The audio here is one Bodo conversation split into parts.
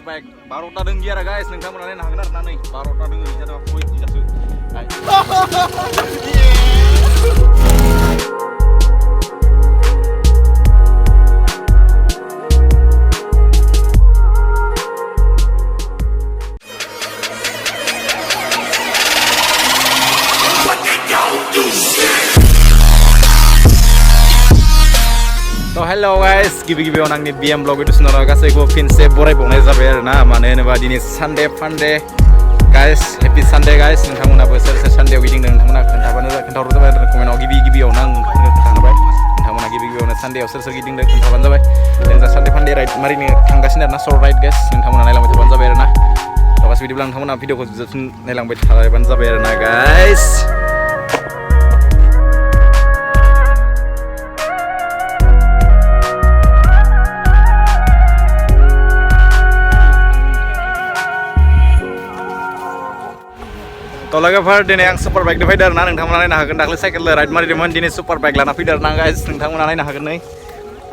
bike. Barota deng giara guys, nengkamuna naik hagenar nanai. Barota deng ini jatuh poin jasu. So hello guys, gibi-gibi onang ni BM vlog itu senara gasai go finse borai bongai jabai arna mane honoba dini Sunday Funday guys, happy Sunday guys. Nongtamona boser Sunday wedding nongtamona खोन्थाहरनो जाबाय कमेन्टआव गिबियावनो आं खोन्थाबाय नोंथांमोना गिबियावनो सानडेआव सोर सोर गिदिंदों खोन्थाबानो जाबाय। जों दा सानडे फान्डे राइड मारिनो थांगासिनो आरोना सर्ट राइड गाइस, नोंथांमोना नायलांबाय थाबानो जाबाय आरोना। गासै बिदिब्ला नोंथांमोना भिडिअखौ जोथोन नायलांबाय थाबानो जाबाय आरोना गाइस। Tolongnya दिनै आं सुपार बाइक फैदों आरोना, नोंथांमोना नायनो हागोन। दाख्लै साइकेल राइड मारिदोंमोन, दिनै सुपार बाइक लाना फैदों आरोना गाइस, नोंथांमोना नायनो हागोन नै।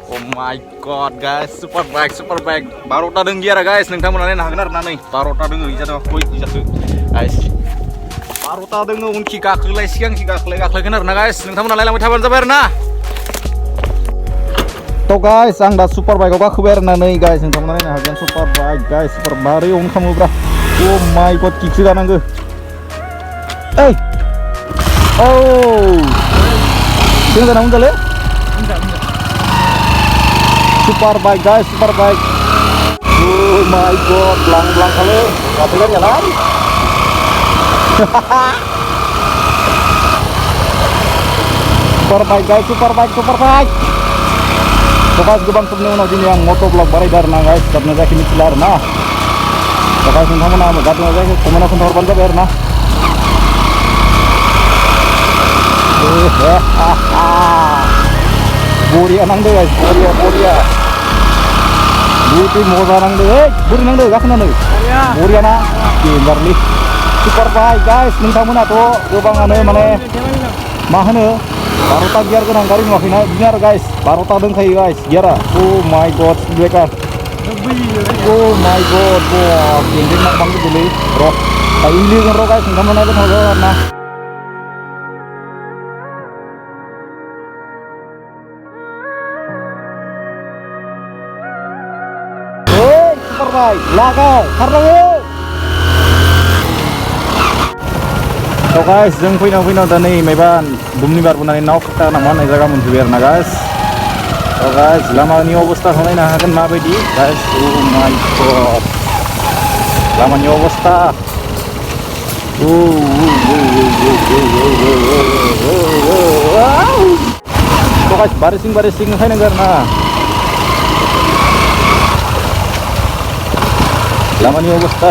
Oh my god guys, super bike बार'ता दं गियारा गाइस, नोंथांमोना नायनो हागोन आरोना नै। बार'ता दङ इजानो गय इजासो गाइस। बार'ता दङ उनखि गाखोलाय सिगांखि गाखोलायगोन आरोना गाइस, नोंथांमोना नायलांबाय थाबानो जाबाय आरोना। तो गाइस आं दा सुपार बाइकआव गाखोबाय आरोना नै गाइस, नोंथांमोना नायनो हागोन सुपार बाइक गाइस, सुपार मारै अन खालामोब्रा। Oh my god किकसो जानांगो। Hey, oh, sini ada namun jale? Super bike guys, super bike. Oh my god, belang kali, kapilan jalan. Super bike guys, super bike. Guys, gubang sebenarnya mau jadi yang motovlog barai na guys, karena saya kini kelar na. Guys, nggak mau gatu aja, kemana pun terban sabar na. Boria nang deh guys, boria. Buti moza nang deh, buri nang deh, gak nang deh. Boria na, gambar nih. Super bike guys, ningkamuna tuh, gubang ane mane, mahane. Barota giar ko nang garin wakina, giar guys. Barota deng kai guys, giara. Oh my god, dua. Oh my god, wah, gendeng nak bangku dulu, bro. Kayak ini kan bro guys, ningkamuna itu moza na. Laga, karena so guys, जों फैनाव दा नै माइबा दुमनि बारबोनानै नाव खथा नामा होननाय जायगा मोनफैबाय आरोना गाइस। so guys, लामानि अबस्थाखौ नायनो हागोन माबायदि गाइस। oh my god, लामानि अबस्था। so guys, बारिसिं फैनांगौ आरोना। Lamani अवस्था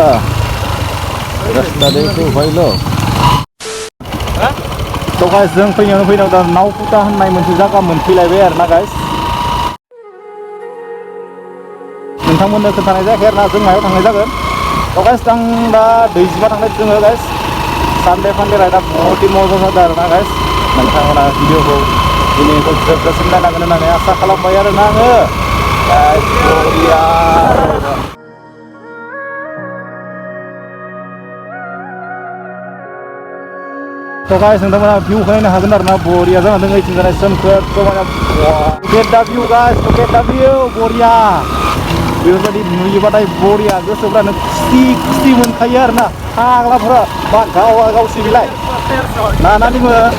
रास्ता देखो भाई लो। तो गाइस जों फैनायावनो दा नावकुटा होननाय मोनसे जायगा मोनफैलायबाय आरोना गाइस। नोंथांमोननो खोन्थानाय जायाखै आरोना जों मायाव थांनाय जागोन। तो गाइस आं दा दैजिमा थांनाय जोङो गाइस। सानडे फान्डे राइडआ बहुद मजा जादों आरोना गाइस। नोंथांमोना भिडिअखौ दिनैखौ जोबजासिम नायनांगोन होननानै आसा खालामबाय आरोना आङो गाइस। बरिया। तो गाइस नोंथांमोना भिउखौ नायनो हागोन आरोना, बरिया जाना दङ इथिं जानाय सोमखोर समायना। गेट दा भिउ गाइस, गेट दा भिउ बरिया। बेबायदि नुयोबाथाय बरिया, गोसोफ्रानो खुसि मोनखायो आरोना। फाग्लाफोरा बा गाव सिबिलाय नानानिमोन।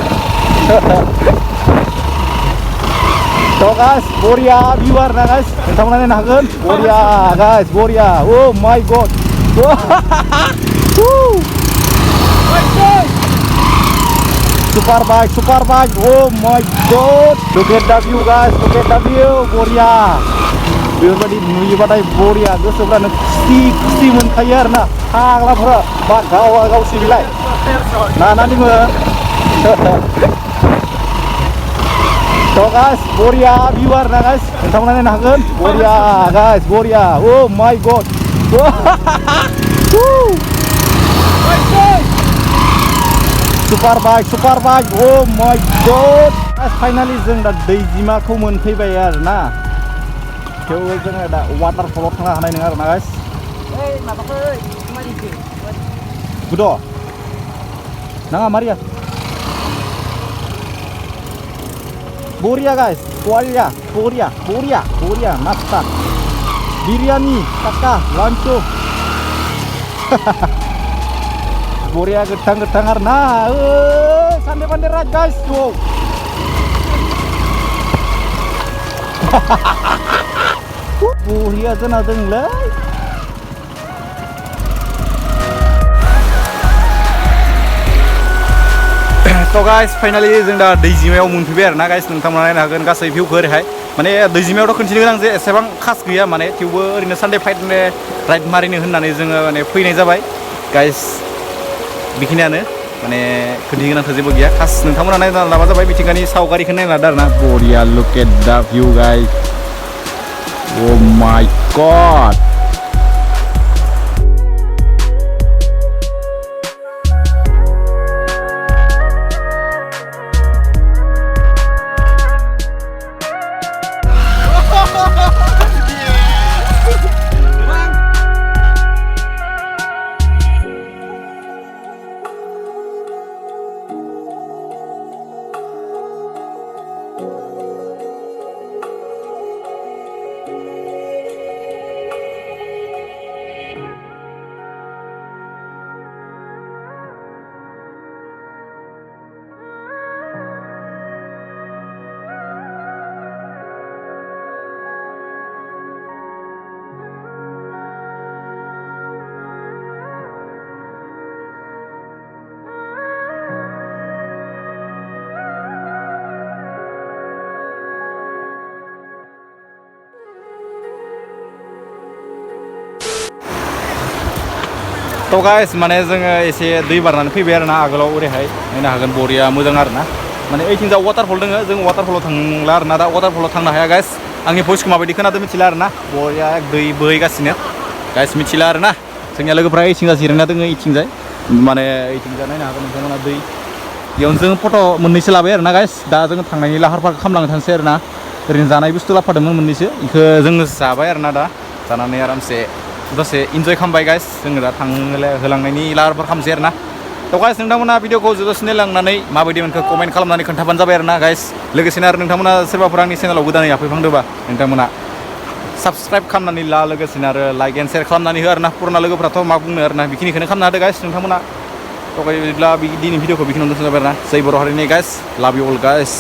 तो गाइस बरिया भिउ आरोना गाइस, नोंथांमोना नायनो हागोन। बरिया गाइस, बरिया। oh my god. Super bike, oh my god. Look at the view guys, look at the view, बरिया। बेबायदि नुयोबाथाय बरिया, गोसोफ्रानो खुसि मोनखायो आरोना। फाग्लाफोरा बा गाव सिबिलाय नानानिमोन। तो गाइस बरिया भिउ आरोना गाइस, नोंथांमोना नायनो हागोन। बरिया गाइस, बरिया। oh my god. Super bike, oh my god. Guys, finally जों दा दैजिमाखौ मोनफैबाय आरोना। थेवबो जोङो दा वाटारफलाव थांनो हानाय नङा आरोना guys. Gudo. Nanga Maria. Boria guys, Boria, masak. Biryani, kakak, lanco. Boria getang-getang karena, sande-sande raj guys, wow. Boria jana denglah. So guys, finally जों दा दैजिमायाव मोनफैबाय आरोना guys, नोंथांमोना नायनो हागोन गासै भिउखौ ओरैहाय माने दैजिमायावथ' खोन्थिनो गोनां जे एसेबां खास गैया माने थेवबो ओरैनो सानडे फाइट राइड मारिनो होननानै जोङो माने फैनाय जाबाय guys बेखिनियानो माने खोन्थिनो गोनांथ' जेबो गैया खास नोंथांमोना नायना लाबा जाबाय मिथिंगानि सावगारिखौ नायना लादो आरोना बरिया look at the view guys oh my god तो गाइस माने जोङो एसे दै बारनानै फैबाय आरोना आगोलाव ओरैहाय नायनो हागोन बरिया मोजां आरोना माने ओइथिंजा वाटारफल दोङो जों वाटारफलाव थांला आरोना दा वाटारफलाव थांनो हाया गाइस आंनि भइसखौ माबायदि खोनादों मिथिला आरोना बरिया दै बोहैगासिनो गाइस मिथिला आरोना जोंनिया लोगोफ्रा ओइथिंजा जिरायना दोङो इथिंजाय माने ओइथिंजा नायनो हागोन नोंथांमोना दै बेयावनो जों फट' मोननैसो लाबाय आरोना गाइस दा जोङो थांनायनि लाहार फाहार खालामलांनो थांसै आरोना ओरैनो जानाय बुस्थु लाफादोंमोन मोननैसो इखो जोङो जाबाय आरोना दा जानानै आरामसे दसे इन्जय खालामबाय गाइस जोङो दा होलांनायनि लाहार फाहार खालामसै आरोना तो गाइस नोंथांमोना भिडिअखौ जोबजासिम लांनानै माबायदि मोनखो कमेन्ट खालामनानै खोन्थाबानो जाबाय आरोना गाइस लोगोसेनो आरो नोंथांमोना सोरबाफोर आंनि चेनेलाव गोदानै हाबफैफ्लांदोंबा नोंथांमोना साबस्क्राइब खालामनानै ला लोगोसेनो आरो लाइक एन्ड शेयार खालामनानै हो आरोना पुराना लोगोफ्राथ' मा बुंनो आरोना बेखिनिखौनो खालामना होदो गाइस नोंथांमोना तो बिदिब्ला दिनै भिडिअखौ बेखिनियावनो दोनथ'नाय जाबाय आरोना जै बर' हारिनि गाइस लाभ इउ अल गाइस